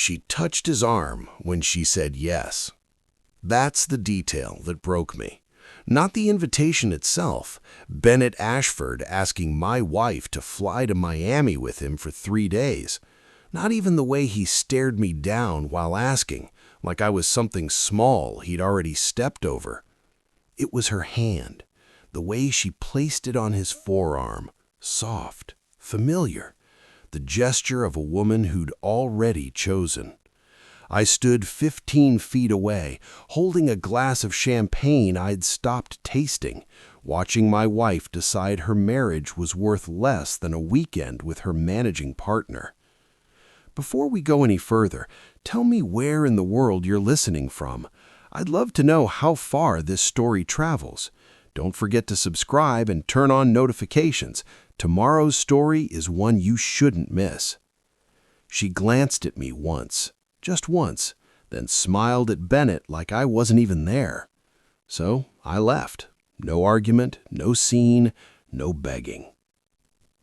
She touched his arm when she said yes. That's the detail that broke me. Not the invitation itself, Bennett Ashford asking my wife to fly to Miami with him for 3 days. Not even the way he stared me down while asking, like I was something small he'd already stepped over. It was her hand, the way she placed it on his forearm, soft, familiar, the gesture of a woman who'd already chosen. I stood 15 feet away, holding a glass of champagne I'd stopped tasting, watching my wife decide her marriage was worth less than a weekend with her managing partner. Before we go any further, tell me where in the world you're listening from. I'd love to know how far this story travels. Don't forget to subscribe and turn on notifications. Tomorrow's story is one you shouldn't miss. She glanced at me once. Just once, then smiled at Bennett like I wasn't even there. So I left. No argument, no scene, no begging.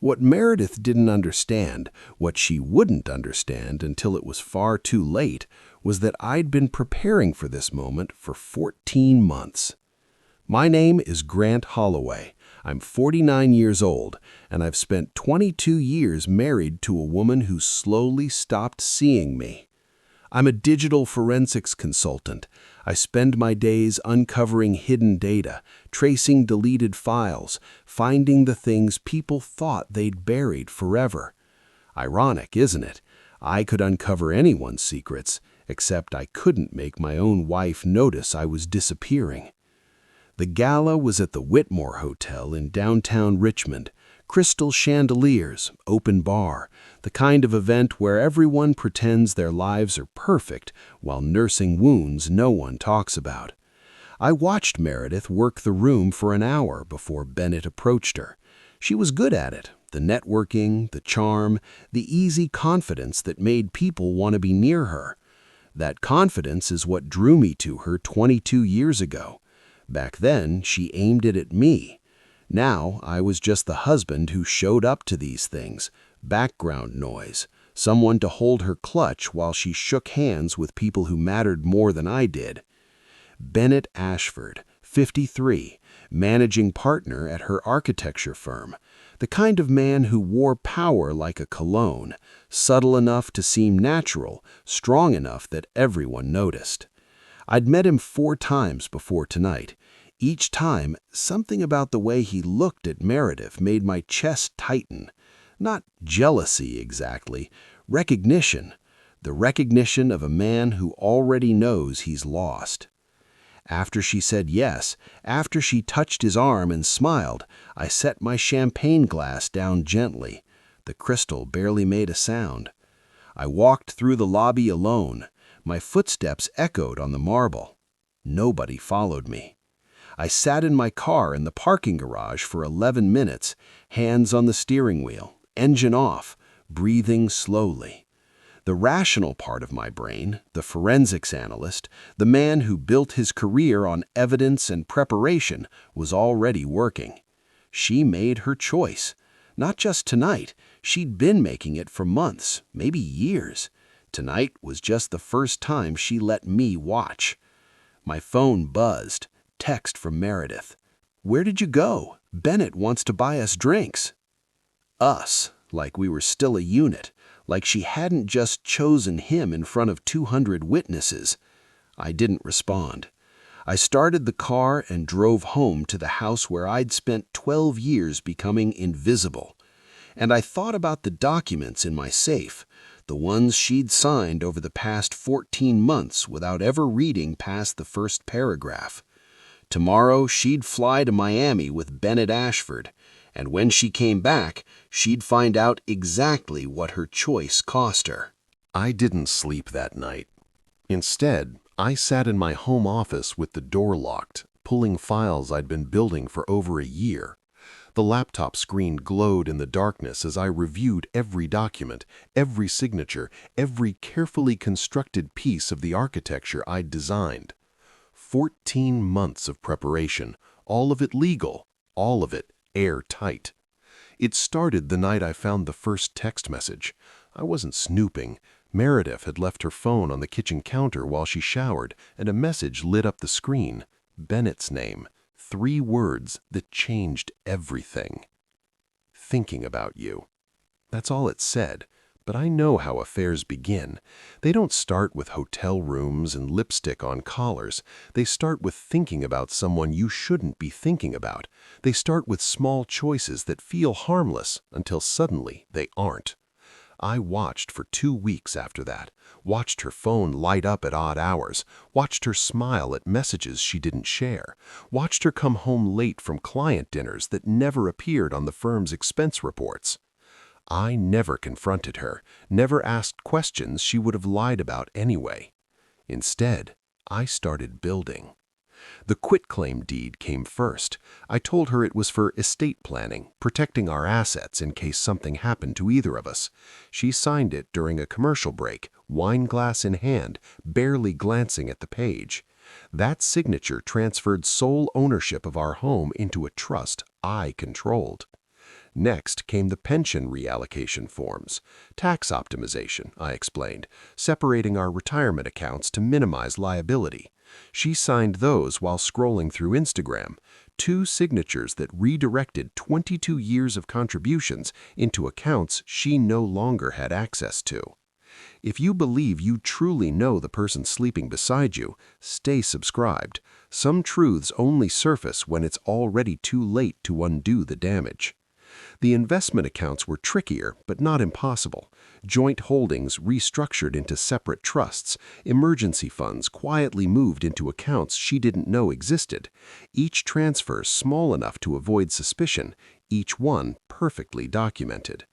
What Meredith didn't understand, what she wouldn't understand until it was far too late, was that I'd been preparing for this moment for 14 months. My name is Grant Holloway. I'm 49 years old, and I've spent 22 years married to a woman who slowly stopped seeing me. I'm a digital forensics consultant. I spend my days uncovering hidden data, tracing deleted files, finding the things people thought they'd buried forever. Ironic, isn't it? I could uncover anyone's secrets, except I couldn't make my own wife notice I was disappearing. The gala was at the Whitmore Hotel in downtown Richmond. Crystal chandeliers, open bar, the kind of event where everyone pretends their lives are perfect while nursing wounds no one talks about. I watched Meredith work the room for an hour before Bennett approached her. She was good at it, the networking, the charm, the easy confidence that made people want to be near her. That confidence is what drew me to her 22 years ago. Back then, she aimed it at me. Now, I was just the husband who showed up to these things, background noise, someone to hold her clutch while she shook hands with people who mattered more than I did. Bennett Ashford, 53, managing partner at her architecture firm, the kind of man who wore power like a cologne, subtle enough to seem natural, strong enough that everyone noticed. I'd met him 4 times before tonight. Each time, something about the way he looked at Meredith made my chest tighten. Not jealousy exactly, recognition. The recognition of a man who already knows he's lost. After she said yes, after she touched his arm and smiled, I set my champagne glass down gently. The crystal barely made a sound. I walked through the lobby alone. My footsteps echoed on the marble. Nobody followed me. I sat in my car in the parking garage for 11 minutes, hands on the steering wheel, engine off, breathing slowly. The rational part of my brain, the forensics analyst, the man who built his career on evidence and preparation, was already working. She made her choice. Not just tonight. She'd been making it for months, maybe years. Tonight was just the first time she let me watch. My phone buzzed. Text from Meredith. "Where did you go? Bennett wants to buy us drinks." Us, like we were still a unit, like she hadn't just chosen him in front of 200 witnesses. I didn't respond. I started the car and drove home to the house where I'd spent 12 years becoming invisible. And I thought about the documents in my safe, the ones she'd signed over the past 14 months without ever reading past the first paragraph. Tomorrow, she'd fly to Miami with Bennett Ashford, and when she came back, she'd find out exactly what her choice cost her. I didn't sleep that night. Instead, I sat in my home office with the door locked, pulling files I'd been building for over a year. The laptop screen glowed in the darkness as I reviewed every document, every signature, every carefully constructed piece of the architecture I'd designed. 14 months of preparation, all of it legal, all of it airtight. It started the night I found the first text message. I wasn't snooping, Meredith had left her phone on the kitchen counter while she showered, and a message lit up the screen. Bennett's name. 3 words that changed everything. Thinking about you. That's all it said. But I know how affairs begin. They don't start with hotel rooms and lipstick on collars. They start with thinking about someone you shouldn't be thinking about. They start with small choices that feel harmless until suddenly they aren't. I watched for 2 weeks after that, watched her phone light up at odd hours, watched her smile at messages she didn't share, watched her come home late from client dinners that never appeared on the firm's expense reports. I never confronted her, never asked questions she would have lied about anyway. Instead, I started building. The quitclaim deed came first. I told her it was for estate planning, protecting our assets in case something happened to either of us. She signed it during a commercial break, wine glass in hand, barely glancing at the page. That signature transferred sole ownership of our home into a trust I controlled. Next came the pension reallocation forms. Tax optimization, I explained, separating our retirement accounts to minimize liability. She signed those while scrolling through Instagram, 2 signatures that redirected 22 years of contributions into accounts she no longer had access to. If you believe you truly know the person sleeping beside you, stay subscribed. Some truths only surface when it's already too late to undo the damage. The investment accounts were trickier, but not impossible. Joint holdings restructured into separate trusts, emergency funds quietly moved into accounts she didn't know existed, each transfer small enough to avoid suspicion, each one perfectly documented.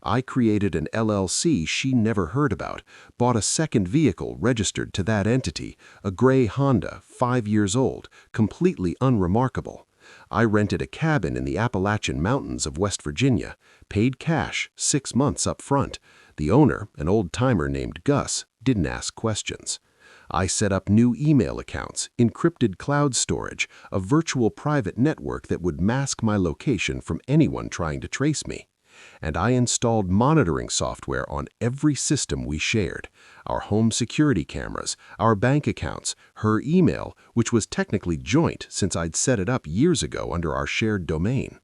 I created an LLC she never heard about, bought a second vehicle registered to that entity, a gray Honda, 5 years old, completely unremarkable. I rented a cabin in the Appalachian Mountains of West Virginia, paid cash 6 months up front. The owner, an old-timer named Gus, didn't ask questions. I set up new email accounts, encrypted cloud storage, a virtual private network that would mask my location from anyone trying to trace me. And I installed monitoring software on every system we shared. Our home security cameras, our bank accounts, her email, which was technically joint since I'd set it up years ago under our shared domain.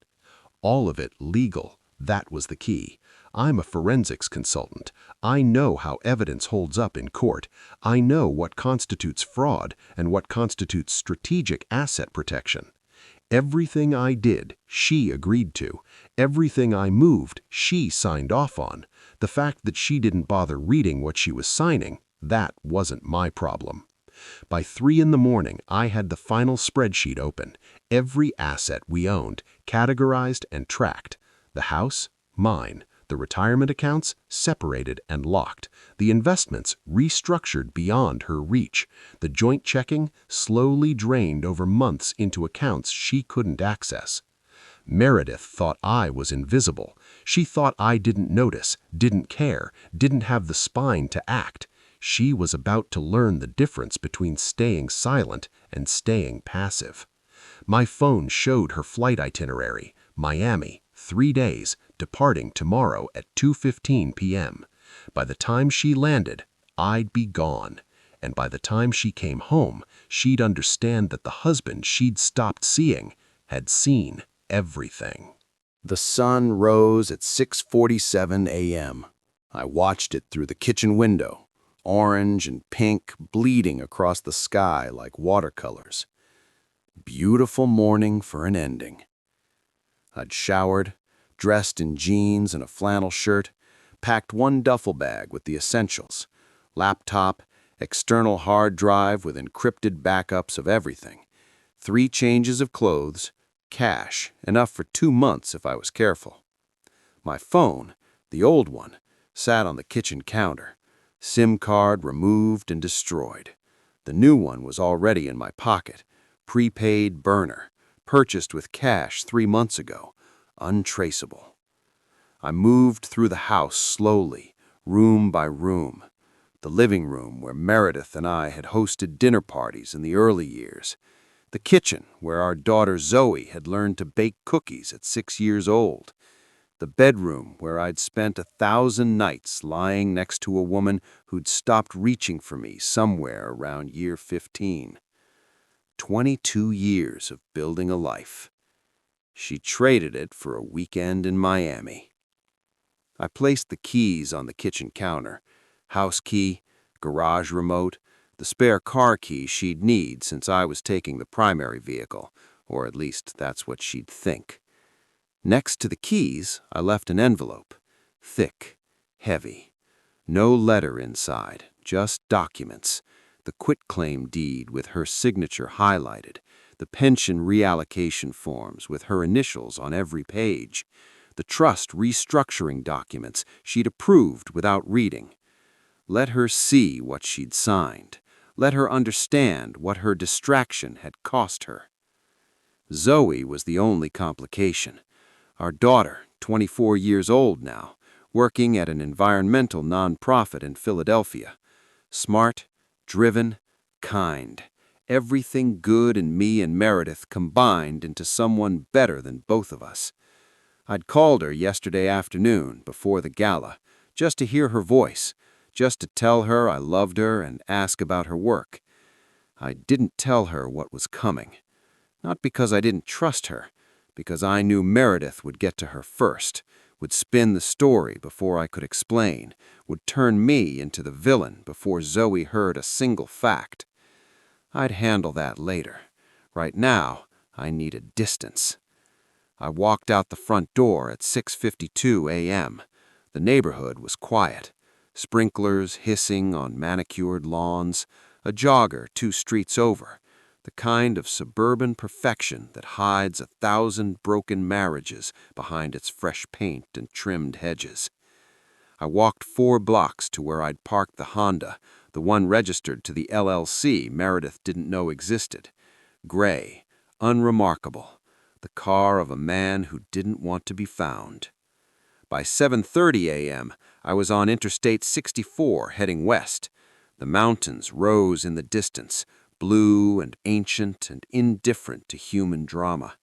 All of it legal. That was the key. I'm a forensics consultant. I know how evidence holds up in court. I know what constitutes fraud and what constitutes strategic asset protection. Everything I did, she agreed to. Everything I moved, she signed off on. The fact that she didn't bother reading what she was signing, that wasn't my problem. By 3 in the morning, I had the final spreadsheet open. Every asset we owned, categorized and tracked. The house, mine. The retirement accounts, separated and locked. The investments, restructured beyond her reach. The joint checking, slowly drained over months into accounts she couldn't access. Meredith thought I was invisible. She thought I didn't notice, didn't care, didn't have the spine to act. She was about to learn the difference between staying silent and staying passive. My phone showed her flight itinerary. Miami, 3 days, departing tomorrow at 2:15 p.m. By the time she landed, I'd be gone. And by the time she came home, she'd understand that the husband she'd stopped seeing had seen everything. The sun rose at 6:47 a.m. I watched it through the kitchen window, orange and pink bleeding across the sky like watercolors. Beautiful morning for an ending. I'd showered, dressed in jeans and a flannel shirt, packed 1 duffel bag with the essentials, laptop, external hard drive with encrypted backups of everything, 3 changes of clothes, cash, enough for 2 months if I was careful. My phone, the old one, sat on the kitchen counter, SIM card removed and destroyed. The new one was already in my pocket, prepaid burner, purchased with cash 3 months ago, untraceable. I moved through the house slowly, room by room. The living room where Meredith and I had hosted dinner parties in the early years. The kitchen where our daughter Zoe had learned to bake cookies at 6 years old. The bedroom where I'd spent 1,000 nights lying next to a woman who'd stopped reaching for me somewhere around year 15. 22 years of building a life. She traded it for a weekend in Miami. I placed the keys on the kitchen counter. House key, garage remote, the spare car key she'd need since I was taking the primary vehicle, or at least that's what she'd think. Next to the keys, I left an envelope. Thick, heavy. No letter inside, just documents. The quitclaim deed with her signature highlighted, the pension reallocation forms with her initials on every page, the trust restructuring documents she'd approved without reading. Let her see what she'd signed. Let her understand what her distraction had cost her. Zoe was the only complication. Our daughter, 24 years old now, working at an environmental nonprofit in Philadelphia. Smart, driven, kind. Everything good in me and Meredith combined into someone better than both of us. I'd called her yesterday afternoon before the gala, just to hear her voice, just to tell her I loved her and ask about her work. I didn't tell her what was coming. Not because I didn't trust her, because I knew Meredith would get to her first, would spin the story before I could explain, would turn me into the villain before Zoe heard a single fact. I'd handle that later. Right now, I needed distance. I walked out the front door at 6:52 a.m. The neighborhood was quiet. Sprinklers hissing on manicured lawns, a jogger 2 streets over, the kind of suburban perfection that hides 1,000 broken marriages behind its fresh paint and trimmed hedges. I walked 4 blocks to where I'd parked the Honda, the one registered to the LLC Meredith didn't know existed. Gray, unremarkable, the car of a man who didn't want to be found. By 7:30 a.m., I was on Interstate 64 heading west. The mountains rose in the distance, blue and ancient and indifferent to human drama.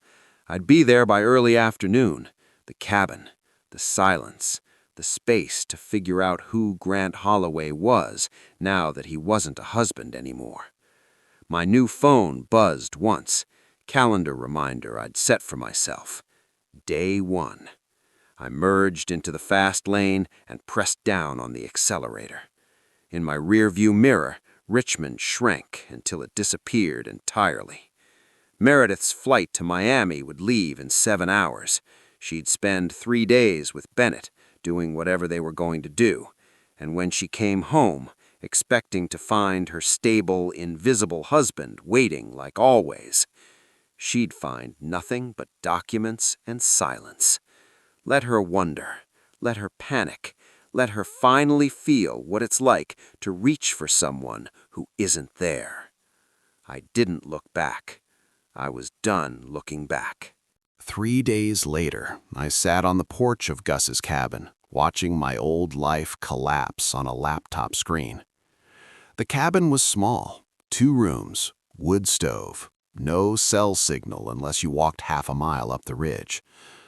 I'd be there by early afternoon. The cabin, the silence, the space to figure out who Grant Holloway was now that he wasn't a husband anymore. My new phone buzzed once, calendar reminder I'd set for myself. Day 1. I merged into the fast lane and pressed down on the accelerator. In my rearview mirror, Richmond shrank until it disappeared entirely. Meredith's flight to Miami would leave in 7 hours. She'd spend 3 days with Bennett, doing whatever they were going to do, and when she came home, expecting to find her stable, invisible husband waiting like always, she'd find nothing but documents and silence. Let her wonder, let her panic, let her finally feel what it's like to reach for someone who isn't there. I didn't look back. I was done looking back. 3 days later, I sat on the porch of Gus's cabin, watching my old life collapse on a laptop screen. The cabin was small, 2 rooms, wood stove, no cell signal unless you walked half a mile up the ridge.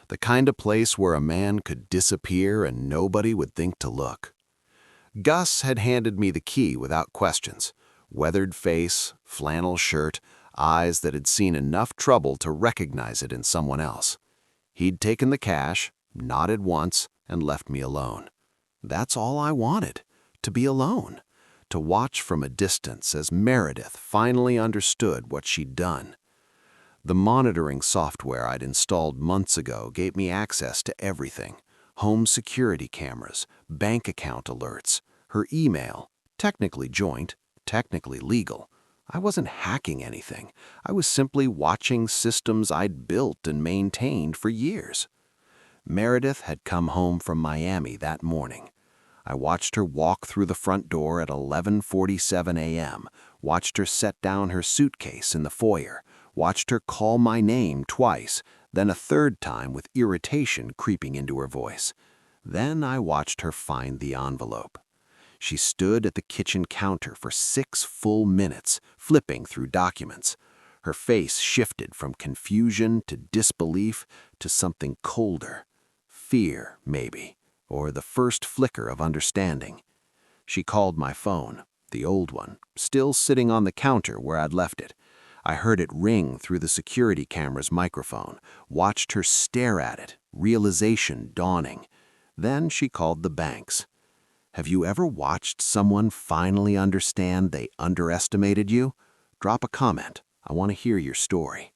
The kind of place where a man could disappear and nobody would think to look. Gus had handed me the key without questions. Weathered face, flannel shirt, eyes that had seen enough trouble to recognize it in someone else. He'd taken the cash, nodded once, and left me alone. That's all I wanted, to be alone, to watch from a distance as Meredith finally understood what she'd done. The monitoring software I'd installed months ago gave me access to everything. Home security cameras, bank account alerts, her email, technically joint, technically legal. I wasn't hacking anything. I was simply watching systems I'd built and maintained for years. Meredith had come home from Miami that morning. I watched her walk through the front door at 11:47 a.m., watched her set down her suitcase in the foyer, watched her call my name twice, then a third time with irritation creeping into her voice. Then I watched her find the envelope. She stood at the kitchen counter for 6 full minutes, flipping through documents. Her face shifted from confusion to disbelief to something colder, fear, maybe, or the first flicker of understanding. She called my phone, the old one, still sitting on the counter where I'd left it. I heard it ring through the security camera's microphone, watched her stare at it, realization dawning. Then she called the banks. Have you ever watched someone finally understand they underestimated you? Drop a comment. I want to hear your story.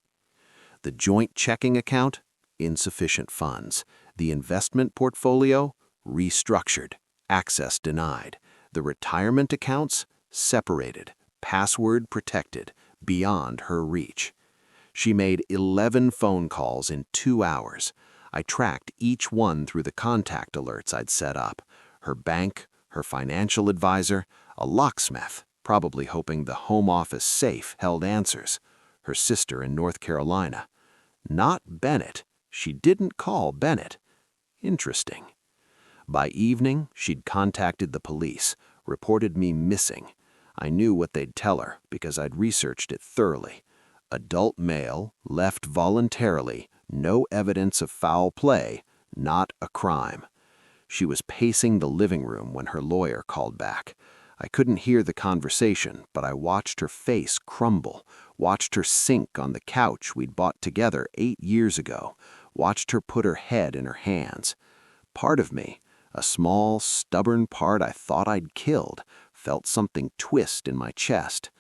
The joint checking account? Insufficient funds. The investment portfolio? Restructured. Access denied. The retirement accounts? Separated. Password protected. Beyond her reach. She made 11 phone calls in 2 hours. I tracked each one through the contact alerts I'd set up. Her bank, her financial advisor, a locksmith, probably hoping the home office safe held answers, her sister in North Carolina. Not Bennett. She didn't call Bennett. Interesting. By evening, she'd contacted the police, reported me missing. I knew what they'd tell her because I'd researched it thoroughly. Adult male, left voluntarily, no evidence of foul play, not a crime. She was pacing the living room when her lawyer called back. I couldn't hear the conversation, but I watched her face crumble, watched her sink on the couch we'd bought together 8 years ago, watched her put her head in her hands. Part of me, a small, stubborn part I thought I'd killed, felt something twist in my chest.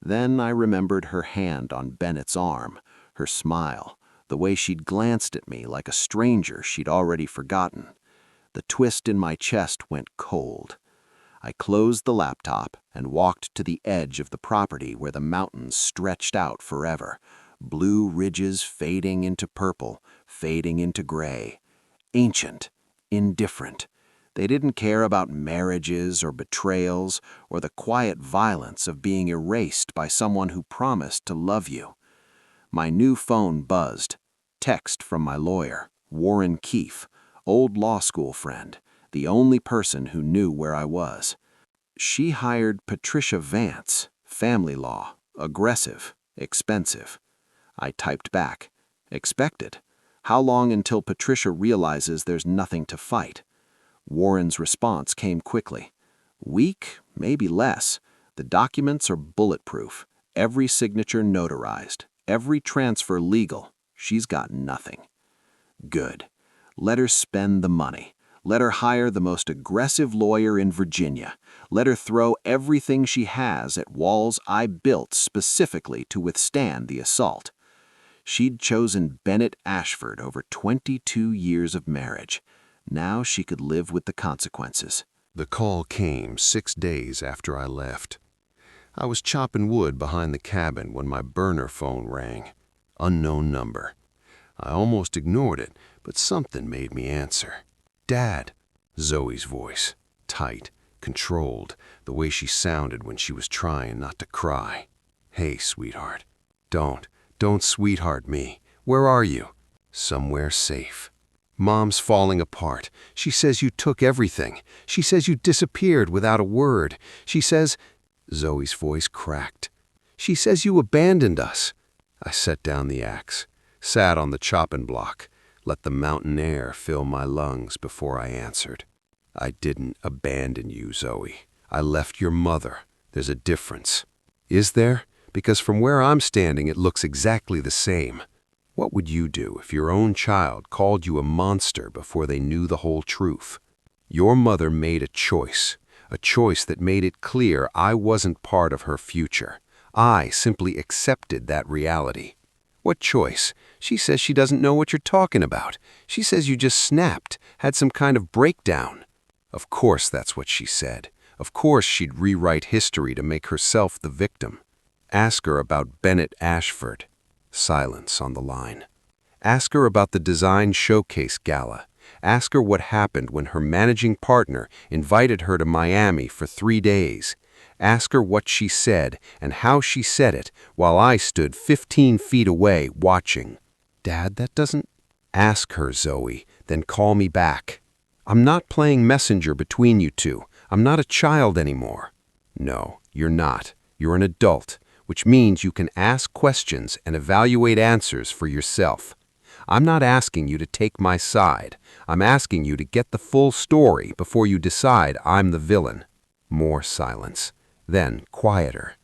Then I remembered her hand on Bennett's arm, her smile, the way she'd glanced at me like a stranger she'd already forgotten. The twist in my chest went cold. I closed the laptop and walked to the edge of the property where the mountains stretched out forever, blue ridges fading into purple, fading into gray. Ancient, indifferent. They didn't care about marriages or betrayals or the quiet violence of being erased by someone who promised to love you. My new phone buzzed. Text from my lawyer, Warren Keefe, old law school friend, the only person who knew where I was. She hired Patricia Vance, family law, aggressive, expensive. I typed back, expected. How long until Patricia realizes there's nothing to fight? Warren's response came quickly. Week, maybe less. The documents are bulletproof. Every signature notarized. Every transfer legal. She's got nothing. Good. Let her spend the money. Let her hire the most aggressive lawyer in Virginia. Let her throw everything she has at walls I built specifically to withstand the assault. She'd chosen Bennett Ashford over 22 years of marriage. Now she could live with the consequences. The call came 6 days after I left. I was chopping wood behind the cabin when my burner phone rang. Unknown number. I almost ignored it, but something made me answer. Dad. Zoe's voice. Tight, controlled, the way she sounded when she was trying not to cry. Hey, sweetheart. Don't sweetheart me. Where are you? Somewhere safe. Mom's falling apart. She says you took everything. She says you disappeared without a word. She says... Zoe's voice cracked. She says you abandoned us. I set down the axe, sat on the chopping block, let the mountain air fill my lungs before I answered. I didn't abandon you, Zoe. I left your mother. There's a difference. Is there? Because from where I'm standing, it looks exactly the same. What would you do if your own child called you a monster before they knew the whole truth? Your mother made a choice that made it clear I wasn't part of her future. I simply accepted that reality. What choice? She says she doesn't know what you're talking about. She says you just snapped, had some kind of breakdown. Of course that's what she said. Of course she'd rewrite history to make herself the victim. Ask her about Bennett Ashford. Silence on the line. Ask her about the design showcase gala. Ask her what happened when her managing partner invited her to Miami for 3 days. Ask her what she said and how she said it while I stood 15 feet away watching. Dad, that doesn't... Ask her, Zoe, then call me back. I'm not playing messenger between you two. I'm not a child anymore. No, you're not. You're an adult, which means you can ask questions and evaluate answers for yourself. I'm not asking you to take my side. I'm asking you to get the full story before you decide I'm the villain. More silence. Then, quieter.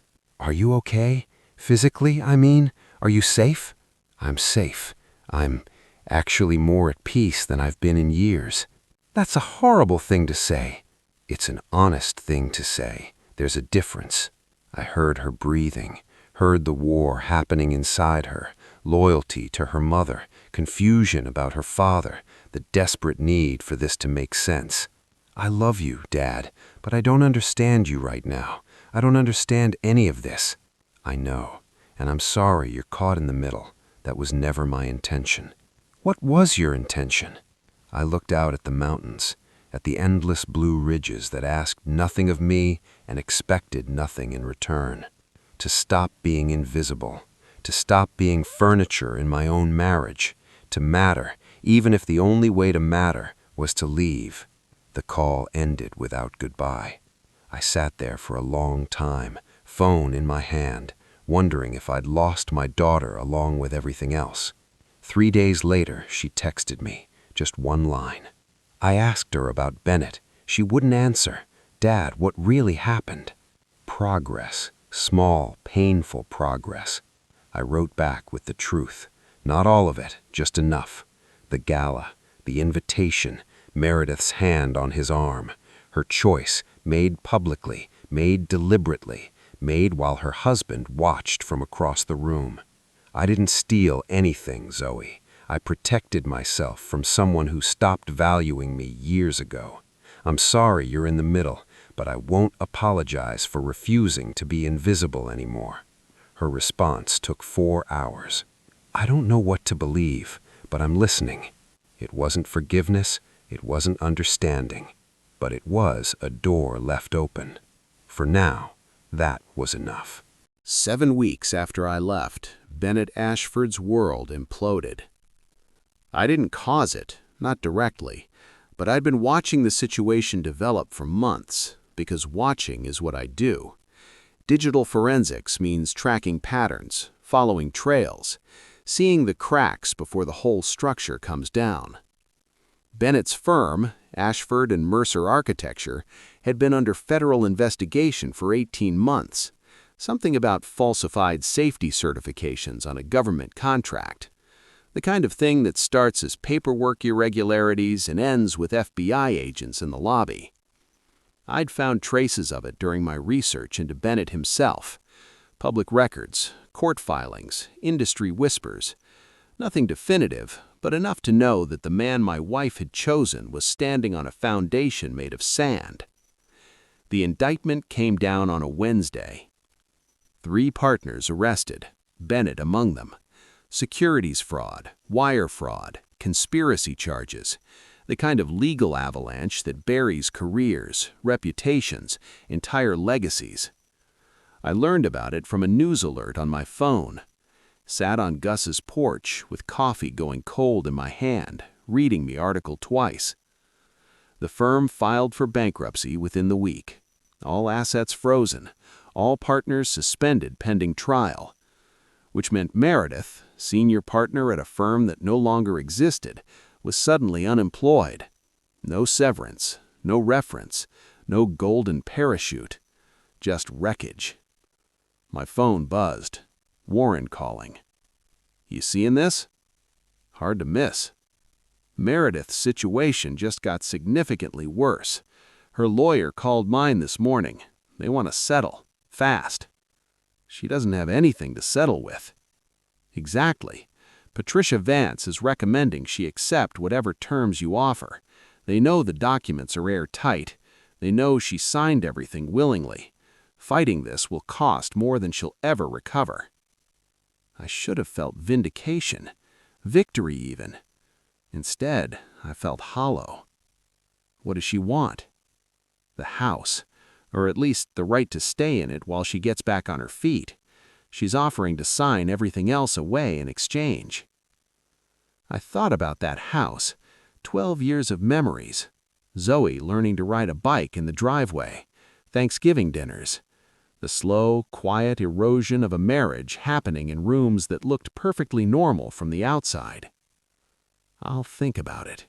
Are you okay? Physically, I mean? Are you safe? I'm safe. I'm actually more at peace than I've been in years. That's a horrible thing to say. It's an honest thing to say. There's a difference. I heard her breathing, heard the war happening inside her, loyalty to her mother, confusion about her father, the desperate need for this to make sense. I love you, Dad, but I don't understand you right now. I don't understand any of this. I know, and I'm sorry you're caught in the middle. That was never my intention. What was your intention? I looked out at the mountains, at the endless blue ridges that asked nothing of me and expected nothing in return. To stop being invisible, to stop being furniture in my own marriage, to matter, even if the only way to matter was to leave. The call ended without goodbye. I sat there for a long time, phone in my hand, wondering if I'd lost my daughter along with everything else. 3 days later, she texted me, just one line. I asked her about Bennett. She wouldn't answer. Dad, what really happened? Progress. Small, painful progress. I wrote back with the truth. Not all of it, just enough. The gala, the invitation, Meredith's hand on his arm, her choice, made publicly, made deliberately, made while her husband watched from across the room. I didn't steal anything, Zoe. I protected myself from someone who stopped valuing me years ago. I'm sorry you're in the middle, but I won't apologize for refusing to be invisible anymore. Her response took 4 hours. I don't know what to believe, but I'm listening. It wasn't forgiveness, it wasn't understanding, but it was a door left open. For now, that was enough. 7 weeks after I left, Bennett Ashford's world imploded. I didn't cause it, not directly, but I'd been watching the situation develop for months, because watching is what I do. Digital forensics means tracking patterns, following trails, seeing the cracks before the whole structure comes down. Bennett's firm, Ashford and Mercer Architecture, had been under federal investigation for 18 months, something about falsified safety certifications on a government contract. The kind of thing that starts as paperwork irregularities and ends with FBI agents in the lobby. I'd found traces of it during my research into Bennett himself. Public records, court filings, industry whispers. Nothing definitive, but enough to know that the man my wife had chosen was standing on a foundation made of sand. The indictment came down on a Wednesday. 3 partners arrested, Bennett among them. Securities fraud, wire fraud, conspiracy charges, the kind of legal avalanche that buries careers, reputations, entire legacies. I learned about it from a news alert on my phone. Sat on Gus's porch with coffee going cold in my hand, reading the article twice. The firm filed for bankruptcy within the week. All assets frozen, all partners suspended pending trial. Which meant Meredith, senior partner at a firm that no longer existed, was suddenly unemployed. No severance, no reference, no golden parachute, just wreckage. My phone buzzed. Warren calling. You seeing this? Hard to miss. Meredith's situation just got significantly worse. Her lawyer called mine this morning. They want to settle, fast. She doesn't have anything to settle with. Exactly. Patricia Vance is recommending she accept whatever terms you offer. They know the documents are airtight. They know she signed everything willingly. Fighting this will cost more than she'll ever recover. I should have felt vindication, victory even. Instead, I felt hollow. What does she want? The house, or at least the right to stay in it while she gets back on her feet. She's offering to sign everything else away in exchange. I thought about that house, 12 years of memories. Zoe learning to ride a bike in the driveway, Thanksgiving dinners. The slow, quiet erosion of a marriage happening in rooms that looked perfectly normal from the outside. I'll think about it.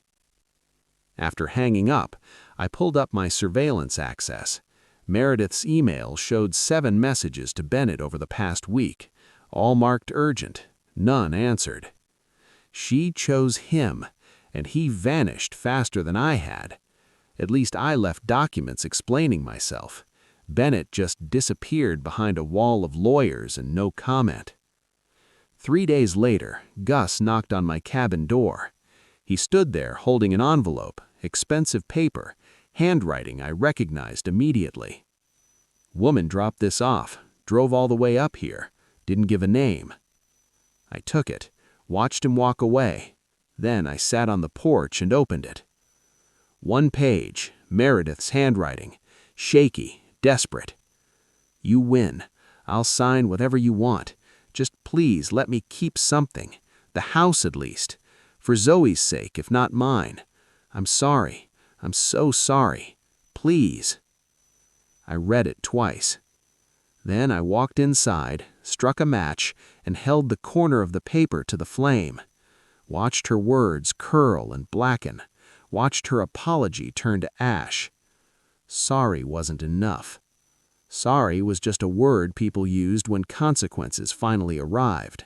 After hanging up, I pulled up my surveillance access. Meredith's email showed 7 messages to Bennett over the past week, all marked urgent, none answered. She chose him, and he vanished faster than I had. At least I left documents explaining myself. Bennett just disappeared behind a wall of lawyers and no comment. 3 days later, Gus knocked on my cabin door. He stood there holding an envelope, expensive paper, handwriting I recognized immediately. Woman dropped this off, drove all the way up here, didn't give a name. I took it, watched him walk away. Then I sat on the porch and opened it. 1 page, Meredith's handwriting, shaky, desperate. You win. I'll sign whatever you want. Just please let me keep something. The house at least. For Zoe's sake, if not mine. I'm sorry. I'm so sorry. Please. I read it twice. Then I walked inside, struck a match, and held the corner of the paper to the flame. Watched her words curl and blacken. Watched her apology turn to ash. Sorry wasn't enough. Sorry was just a word people used when consequences finally arrived.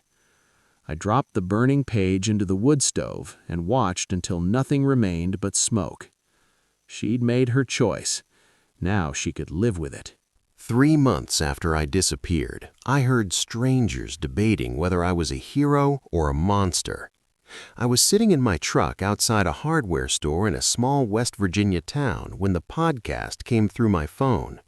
I dropped the burning page into the wood stove and watched until nothing remained but smoke. She'd made her choice. Now she could live with it. 3 months after I disappeared, I heard strangers debating whether I was a hero or a monster. I was sitting in my truck outside a hardware store in a small West Virginia town when the podcast came through my phone.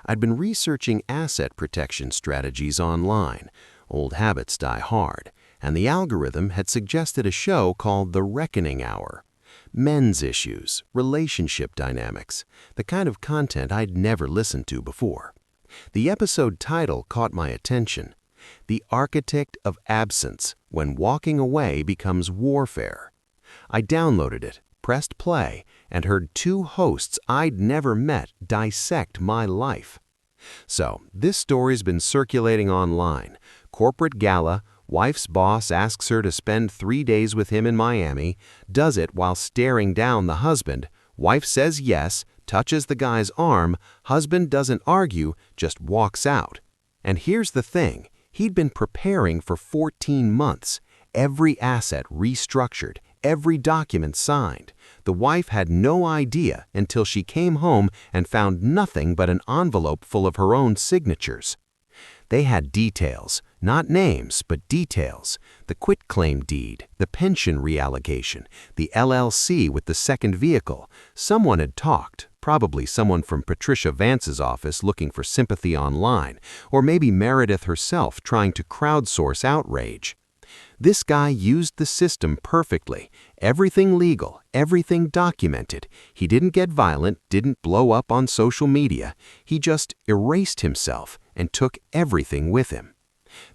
I'd been researching asset protection strategies online. Old habits die hard, and the algorithm had suggested a show called The Reckoning Hour. Men's issues, relationship dynamics, the kind of content I'd never listened to before. The episode title caught my attention. The Architect of Absence, When Walking Away Becomes Warfare. I downloaded it, pressed play, and heard 2 hosts I'd never met dissect my life. So, this story's been circulating online. Corporate gala, wife's boss asks her to spend 3 days with him in Miami, does it while staring down the husband. Wife says yes, touches the guy's arm, husband doesn't argue, just walks out. And here's the thing, he'd been preparing for 14 months, every asset restructured, every document signed. The wife had no idea until she came home and found nothing but an envelope full of her own signatures. They had details, not names, but details. The quitclaim deed, the pension reallocation, the LLC with the second vehicle. Someone had talked, probably someone from Patricia Vance's office looking for sympathy online, or maybe Meredith herself trying to crowdsource outrage. This guy used the system perfectly. Everything legal, everything documented. He didn't get violent, didn't blow up on social media. He just erased himself and took everything with him.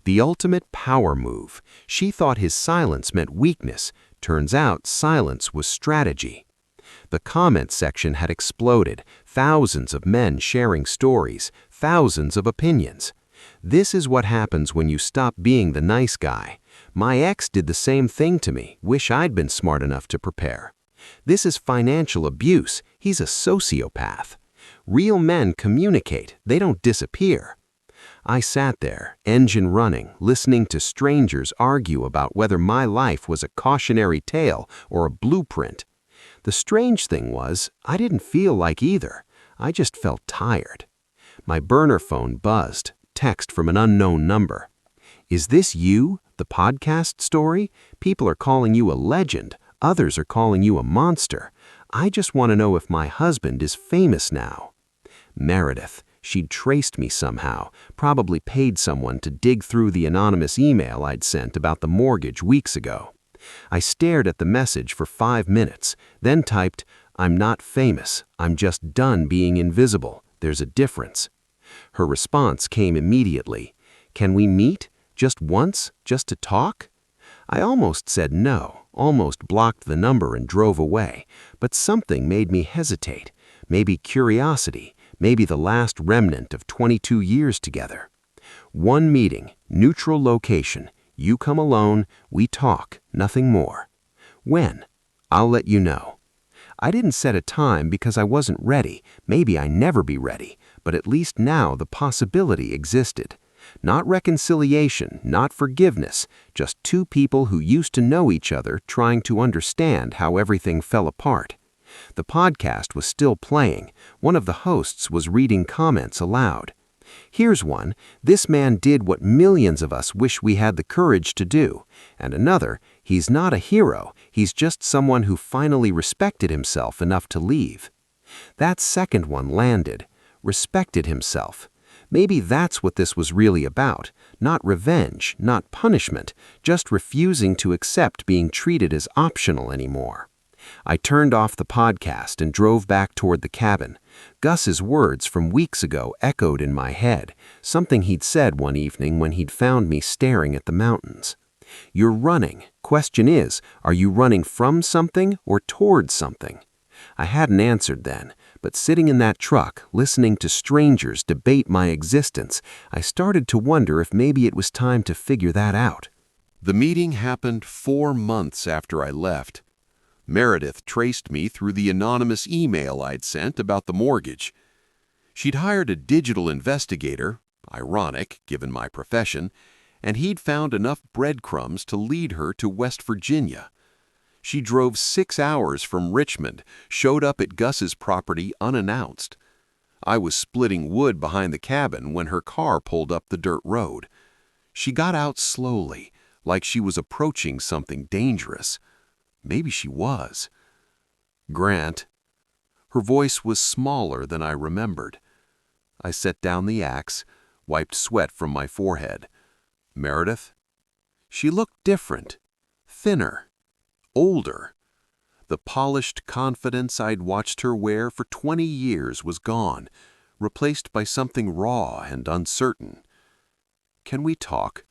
The ultimate power move. She thought his silence meant weakness. Turns out silence was strategy. The comment section had exploded. Thousands of men sharing stories, thousands of opinions. This is what happens when you stop being the nice guy. My ex did the same thing to me. Wish I'd been smart enough to prepare. This is financial abuse. He's a sociopath. Real men communicate. They don't disappear. I sat there, engine running, listening to strangers argue about whether my life was a cautionary tale or a blueprint. The strange thing was, I didn't feel like either. I just felt tired. My burner phone buzzed. Text from an unknown number. Is this you, the podcast story? People are calling you a legend. Others are calling you a monster. I just want to know if my husband is famous now. Meredith. She'd traced me somehow, probably paid someone to dig through the anonymous email I'd sent about the mortgage weeks ago. I stared at the message for 5 minutes, then typed, "I'm not famous. I'm just done being invisible. There's a difference." Her response came immediately. "Can we meet? Just once? Just to talk?" I almost said no, almost blocked the number and drove away, but something made me hesitate. Maybe curiosity, maybe the last remnant of 22 years together. 1 meeting, neutral location. You come alone, we talk, nothing more. When? I'll let you know. I didn't set a time because I wasn't ready. Maybe I never be ready, but at least now the possibility existed. Not reconciliation, not forgiveness, just two people who used to know each other trying to understand how everything fell apart. The podcast was still playing. One of the hosts was reading comments aloud. Here's one: "This man did what millions of us wish we had the courage to do." And another: "He's not a hero, he's just someone who finally respected himself enough to leave." That second one landed. Respected himself. Maybe that's what this was really about. Not revenge, not punishment, just refusing to accept being treated as optional anymore. I turned off the podcast and drove back toward the cabin. Gus's words from weeks ago echoed in my head, something he'd said one evening when he'd found me staring at the mountains. "You're running. Question is, are you running from something or towards something?" I hadn't answered then, but sitting in that truck, listening to strangers debate my existence, I started to wonder if maybe it was time to figure that out. The meeting happened 4 months after I left. Meredith traced me through the anonymous email I'd sent about the mortgage. She'd hired a digital investigator, ironic given my profession, and he'd found enough breadcrumbs to lead her to West Virginia. She drove 6 hours from Richmond, showed up at Gus's property unannounced. I was splitting wood behind the cabin when her car pulled up the dirt road. She got out slowly, like she was approaching something dangerous. Maybe she was. "Grant." Her voice was smaller than I remembered. I set down the axe, wiped sweat from my forehead. "Meredith?" She looked different, thinner, older. The polished confidence I'd watched her wear for 20 years was gone, replaced by something raw and uncertain. "Can we talk?"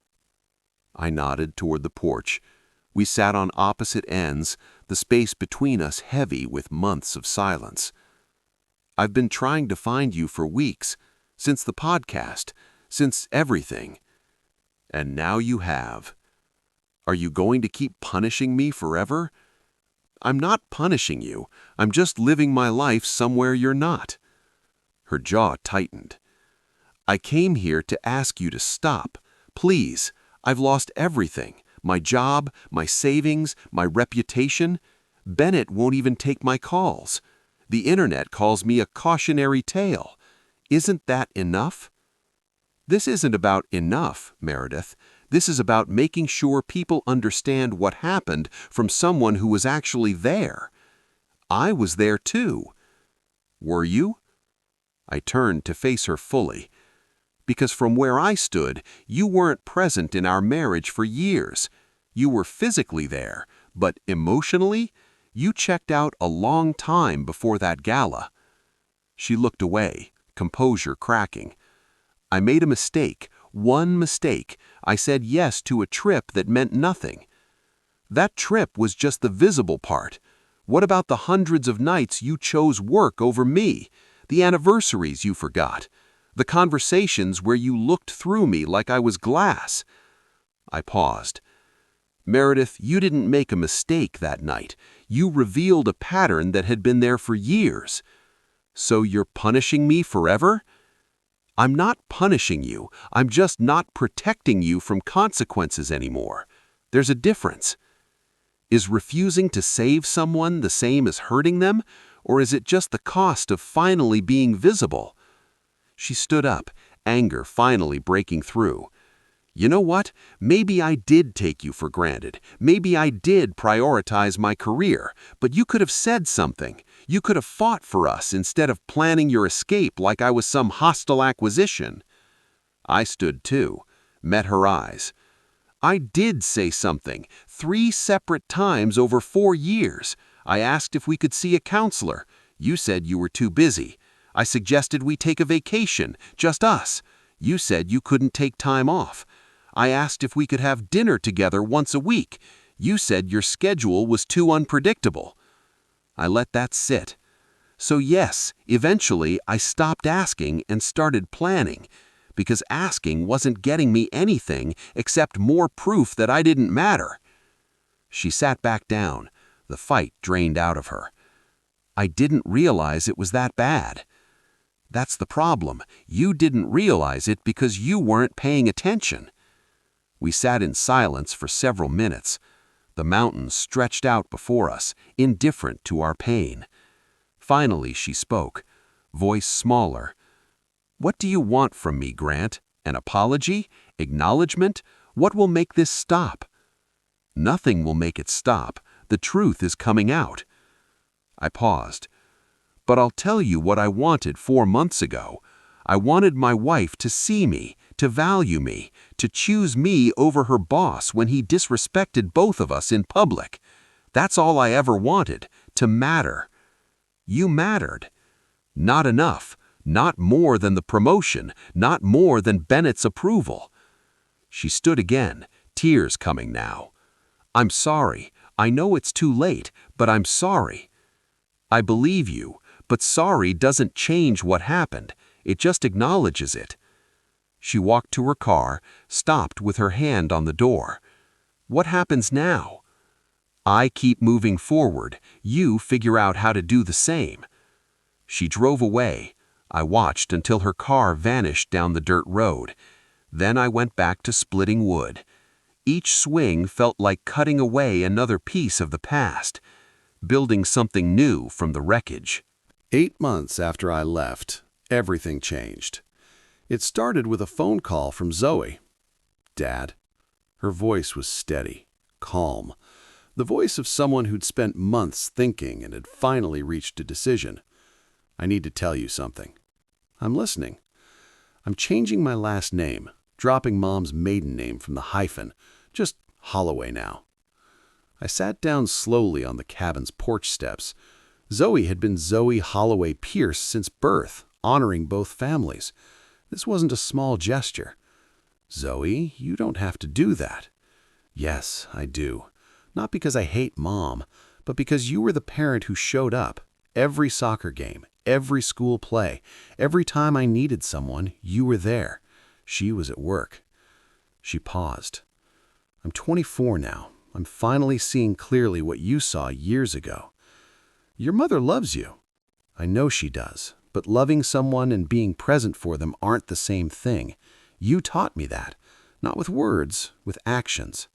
I nodded toward the porch. We sat on opposite ends, the space between us heavy with months of silence. "I've been trying to find you for weeks, since the podcast, since everything. And now you have. Are you going to keep punishing me forever?" "I'm not punishing you. I'm just living my life somewhere you're not." Her jaw tightened. "I came here to ask you to stop. Please, I've lost everything. My job, my savings, my reputation. Bennett won't even take my calls. The internet calls me a cautionary tale. Isn't that enough?" "This isn't about enough, Meredith. This is about making sure people understand what happened from someone who was actually there. I was there too." "Were you?" I turned to face her fully. "Because from where I stood, you weren't present in our marriage for years. You were physically there, but emotionally, you checked out a long time before that gala." She looked away, composure cracking. "I made a mistake, one mistake. I said yes to a trip that meant nothing." "That trip was just the visible part. What about the hundreds of nights you chose work over me? The anniversaries you forgot? The conversations where you looked through me like I was glass?" I paused. "Meredith, you didn't make a mistake that night. You revealed a pattern that had been there for years. So you're punishing me forever?" "I'm not punishing you. I'm just not protecting you from consequences anymore. There's a difference. Is refusing to save someone the same as hurting them, or is it just the cost of finally being visible?" She stood up, anger finally breaking through. "You know what? Maybe I did take you for granted. Maybe I did prioritize my career, but you could have said something. You could have fought for us instead of planning your escape like I was some hostile acquisition." I stood too, met her eyes. "I did say something, 3 separate times over 4 years. I asked if we could see a counselor. You said you were too busy. I suggested we take a vacation, just us. You said you couldn't take time off. I asked if we could have dinner together once a week. You said your schedule was too unpredictable." I let that sit. So yes, eventually I stopped asking and started planning, because asking wasn't getting me anything except more proof that I didn't matter. She sat back down, the fight drained out of her. I didn't realize it was that bad. That's the problem. You didn't realize it because you weren't paying attention. We sat in silence for several minutes. The mountains stretched out before us, indifferent to our pain. Finally, she spoke, voice smaller. "What do you want from me, Grant? An apology? Acknowledgement? What will make this stop?" "Nothing will make it stop. The truth is coming out." I paused. "But I'll tell you what I wanted 4 months ago. I wanted my wife to see me, to value me, to choose me over her boss when he disrespected both of us in public. That's all I ever wanted, to matter. You mattered. Not enough, not more than the promotion, not more than Bennett's approval." She stood again, tears coming now. "I'm sorry. I know it's too late, but I'm sorry." "I believe you, but sorry doesn't change what happened. It just acknowledges it." She walked to her car, stopped with her hand on the door. "What happens now?" "I keep moving forward. You figure out how to do the same." She drove away. I watched until her car vanished down the dirt road. Then I went back to splitting wood. Each swing felt like cutting away another piece of the past, building something new from the wreckage. 8 months after I left, everything changed. It started with a phone call from Zoe. "Dad." Her voice was steady, calm, the voice of someone who'd spent months thinking and had finally reached a decision. "I need to tell you something." "I'm listening." "I'm changing my last name, dropping Mom's maiden name from the hyphen, just Holloway now." I sat down slowly on the cabin's porch steps. Zoe had been Zoe Holloway Pierce since birth, honoring both families. This wasn't a small gesture. "Zoe, you don't have to do that." "Yes, I do. Not because I hate Mom, but because you were the parent who showed up. Every soccer game, every school play, every time I needed someone, you were there. She was at work." She paused. "I'm 24 now. I'm finally seeing clearly what you saw years ago. Your mother loves you." "I know she does, but loving someone and being present for them aren't the same thing. You taught me that, not with words, with actions."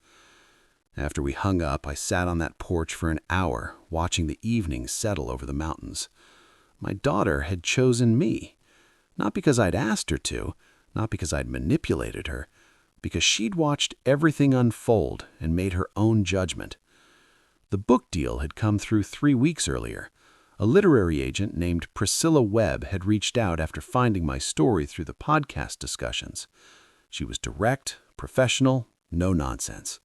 After we hung up, I sat on that porch for an hour, watching the evening settle over the mountains. My daughter had chosen me, not because I'd asked her to, not because I'd manipulated her, because she'd watched everything unfold and made her own judgment. The book deal had come through 3 weeks earlier. A literary agent named Priscilla Webb had reached out after finding my story through the podcast discussions. She was direct, professional, no nonsense.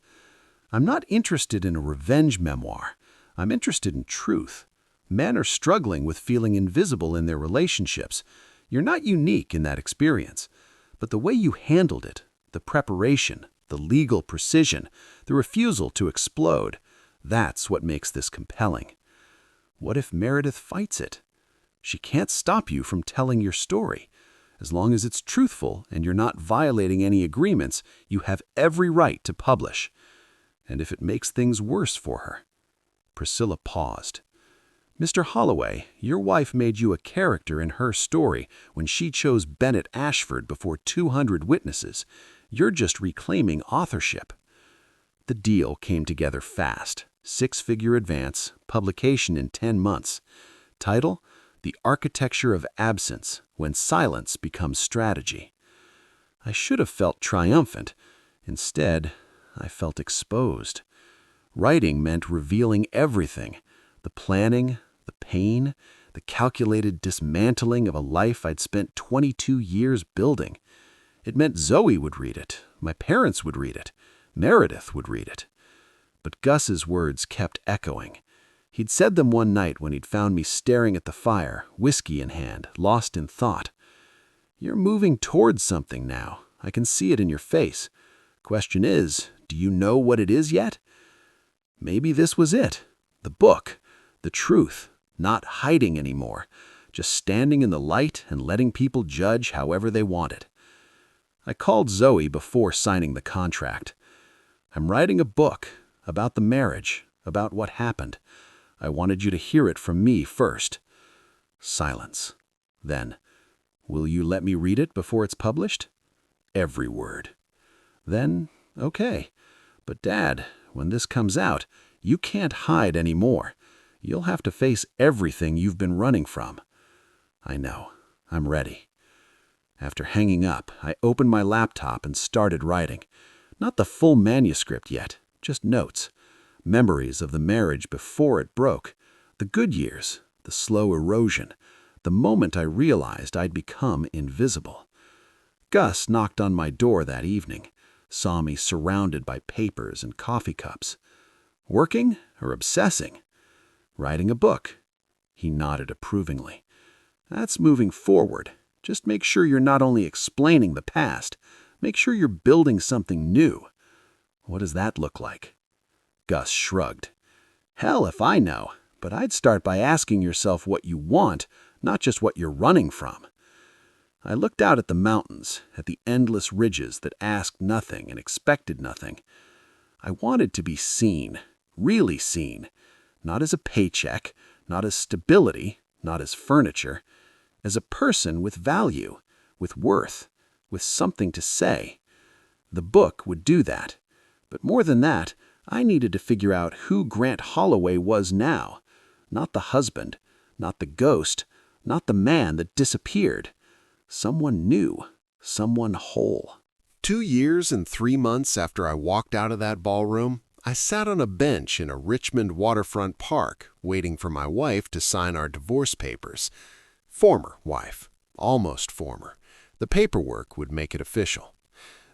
"I'm not interested in a revenge memoir. I'm interested in truth. Men are struggling with feeling invisible in their relationships. You're not unique in that experience. But the way you handled it, the preparation, the legal precision, the refusal to explode, that's what makes this compelling. What if Meredith fights it? She can't stop you from telling your story. As long as it's truthful and you're not violating any agreements, you have every right to publish. And if it makes things worse for her." Priscilla paused. "Mr. Holloway, your wife made you a character in her story when she chose Bennett Ashford before 200 witnesses. You're just reclaiming authorship." The deal came together fast. 6-figure advance, publication in 10 months. Title: The Architecture of Absence, When Silence Becomes Strategy. I should have felt triumphant. Instead, I felt exposed. Writing meant revealing everything: the planning, the pain, the calculated dismantling of a life I'd spent 22 years building. It meant Zoe would read it, my parents would read it, Meredith would read it. But Gus's words kept echoing. He'd said them one night when he'd found me staring at the fire, whiskey in hand, lost in thought. "You're moving towards something now. I can see it in your face. Question is, do you know what it is yet?" Maybe this was it. The book. The truth. Not hiding anymore. Just standing in the light and letting people judge however they wanted. I called Zoe before signing the contract. "I'm writing a book about the marriage. about what happened. I wanted you to hear it from me first. Silence. Then, will you let me read it before it's published? Every word. Then, okay. But Dad, when this comes out, you can't hide anymore. You'll have to face everything you've been running from. I know. I'm ready. After hanging up, I opened my laptop and started writing. Not the full manuscript yet, just notes. Memories of the marriage before it broke. The good years, the slow erosion, the moment I realized I'd become invisible. Gus knocked on my door that evening, saw me surrounded by papers and coffee cups. Working or obsessing? Writing a book. He nodded approvingly. That's moving forward. Just make sure you're not only explaining the past, make sure you're building something new. What does that look like? Gus shrugged. Hell if I know, but I'd start by asking yourself what you want, not just what you're running from. I looked out at the mountains, at the endless ridges that asked nothing and expected nothing. I wanted to be seen, really seen, not as a paycheck, not as stability, not as furniture, as a person with value, with worth, with something to say. The book would do that. But more than that, I needed to figure out who Grant Holloway was now. Not the husband, not the ghost, not the man that disappeared. Someone new, someone whole. 2 years and 3 months after I walked out of that ballroom, I sat on a bench in a Richmond waterfront park waiting for my wife to sign our divorce papers. Former wife, almost former. The paperwork would make it official.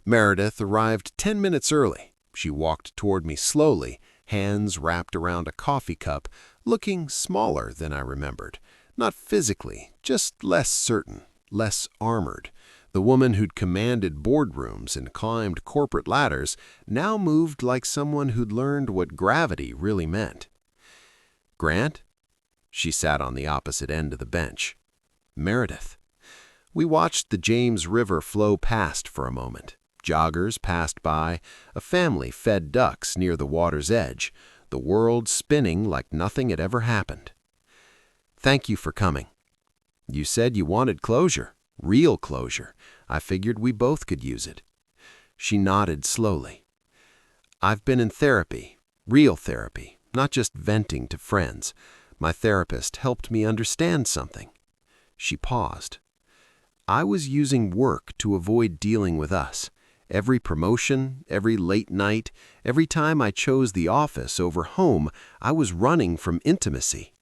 Meredith arrived 10 minutes early. She walked toward me slowly, hands wrapped around a coffee cup, looking smaller than I remembered. Not physically, just less certain, less armored. The woman who'd commanded boardrooms and climbed corporate ladders now moved like someone who'd learned what gravity really meant. Grant? She sat on the opposite end of the bench. Meredith. We watched the James River flow past for a moment. Joggers passed by, a family fed ducks near the water's edge, the world spinning like nothing had ever happened. Thank you for coming. You said you wanted closure, real closure. I figured we both could use it. She nodded slowly. I've been in therapy, real therapy, not just venting to friends. My therapist helped me understand something. She paused. I was using work to avoid dealing with us. Every promotion, every late night, every time I chose the office over home, I was running from intimacy.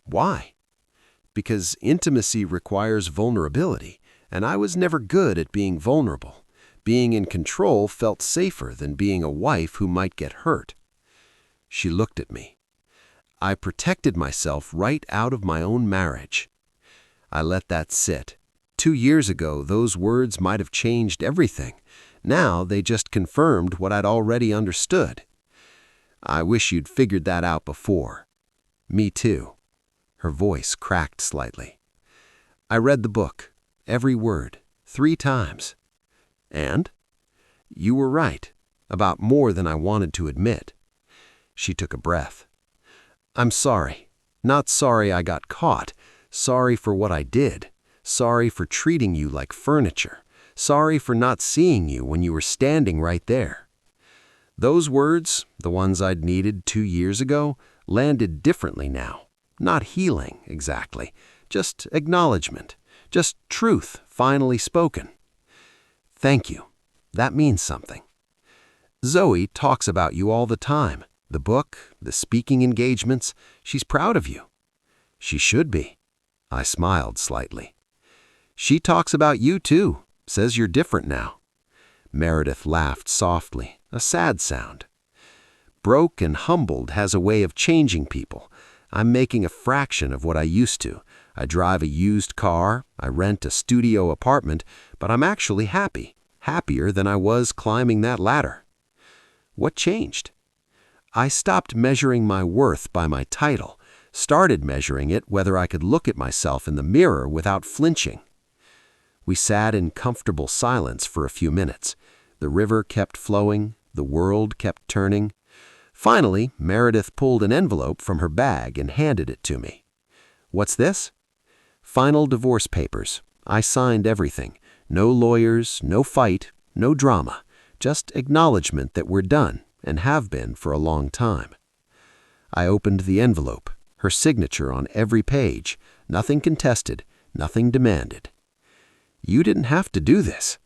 Why? Because intimacy requires vulnerability, and I was never good at being vulnerable. Being in control felt safer than being a wife who might get hurt. She looked at me. I protected myself right out of my own marriage. I let that sit. 2 years ago, those words might have changed everything. Now they just confirmed what I'd already understood. I wish you'd figured that out before. Me too. Her voice cracked slightly. I read the book, every word, 3 times. And? You were right, about more than I wanted to admit. She took a breath. I'm sorry. Not sorry I got caught. Sorry for what I did. Sorry for treating you like furniture. Sorry for not seeing you when you were standing right there. Those words, the ones I'd needed 2 years ago, landed differently now. Not healing, exactly. Just acknowledgement. Just truth, finally spoken. Thank you. That means something. Zoe talks about you all the time. The book, the speaking engagements. She's proud of you. She should be. I smiled slightly. She talks about you too. Says you're different now. Meredith laughed softly, a sad sound. Broke and humbled has a way of changing people. I'm making a fraction of what I used to. I drive a used car, I rent a studio apartment, but I'm actually happy, happier than I was climbing that ladder. What changed? I stopped measuring my worth by my title, started measuring it whether I could look at myself in the mirror without flinching. We sat in comfortable silence for a few minutes. The river kept flowing, the world kept turning. Finally, Meredith pulled an envelope from her bag and handed it to me. "What's this?" "Final divorce papers. I signed everything. No lawyers, no fight, no drama. Just acknowledgement that we're done and have been for a long time." I opened the envelope, her signature on every page, nothing contested, nothing demanded. "You didn't have to do this."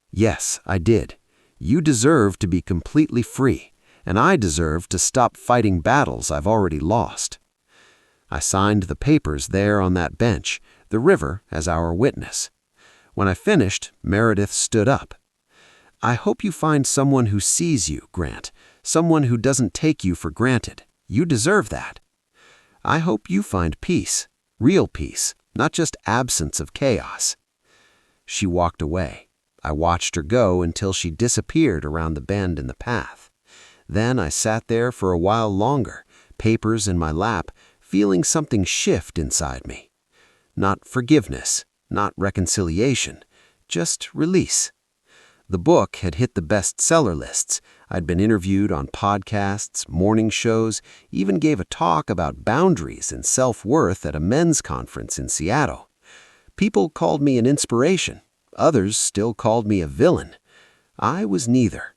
"Yes, I did. You deserve to be completely free, and I deserve to stop fighting battles I've already lost." I signed the papers there on that bench, the river as our witness. When I finished, Meredith stood up. "I hope you find someone who sees you, Grant, someone who doesn't take you for granted. You deserve that. I hope you find peace, real peace, not just absence of chaos." She walked away. I watched her go until she disappeared around the bend in the path. Then I sat there for a while longer, papers in my lap, feeling something shift inside me. Not forgiveness, not reconciliation, just release. The book had hit the bestseller lists. I'd been interviewed on podcasts, morning shows, even gave a talk about boundaries and self-worth at a men's conference in Seattle. People called me an inspiration. Others still called me a villain. I was neither.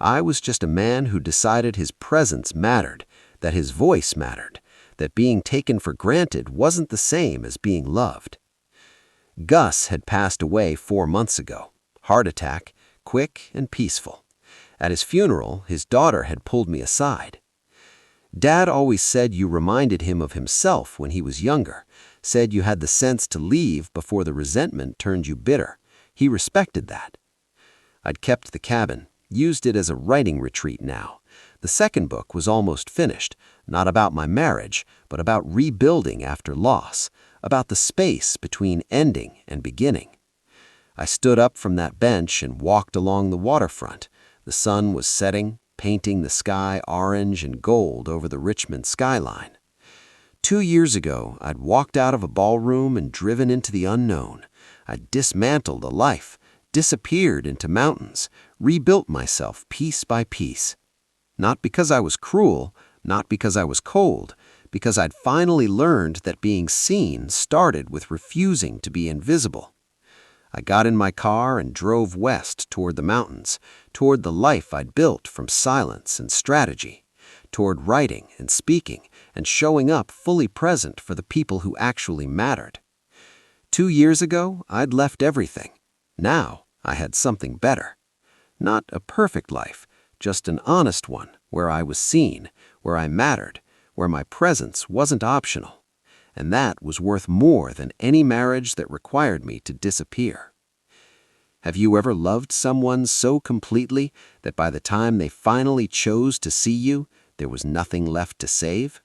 I was just a man who decided his presence mattered, that his voice mattered, that being taken for granted wasn't the same as being loved. Gus had passed away 4 months ago. Heart attack, quick and peaceful. At his funeral, his daughter had pulled me aside. "Dad always said you reminded him of himself when he was younger, said you had the sense to leave before the resentment turned you bitter. He respected that." I'd kept the cabin, used it as a writing retreat now. The second book was almost finished, not about my marriage, but about rebuilding after loss, about the space between ending and beginning. I stood up from that bench and walked along the waterfront. The sun was setting, painting the sky orange and gold over the Richmond skyline. 2 years ago, I'd walked out of a ballroom and driven into the unknown. I'd dismantled a life, disappeared into mountains, rebuilt myself piece by piece. Not because I was cruel, not because I was cold, because I'd finally learned that being seen started with refusing to be invisible. I got in my car and drove west toward the mountains, toward the life I'd built from silence and strategy, toward writing and speaking and showing up fully present for the people who actually mattered. 2 years ago, I'd left everything. Now, I had something better. Not a perfect life, just an honest one where I was seen, where I mattered, where my presence wasn't optional. And that was worth more than any marriage that required me to disappear. Have you ever loved someone so completely that by the time they finally chose to see you, there was nothing left to save?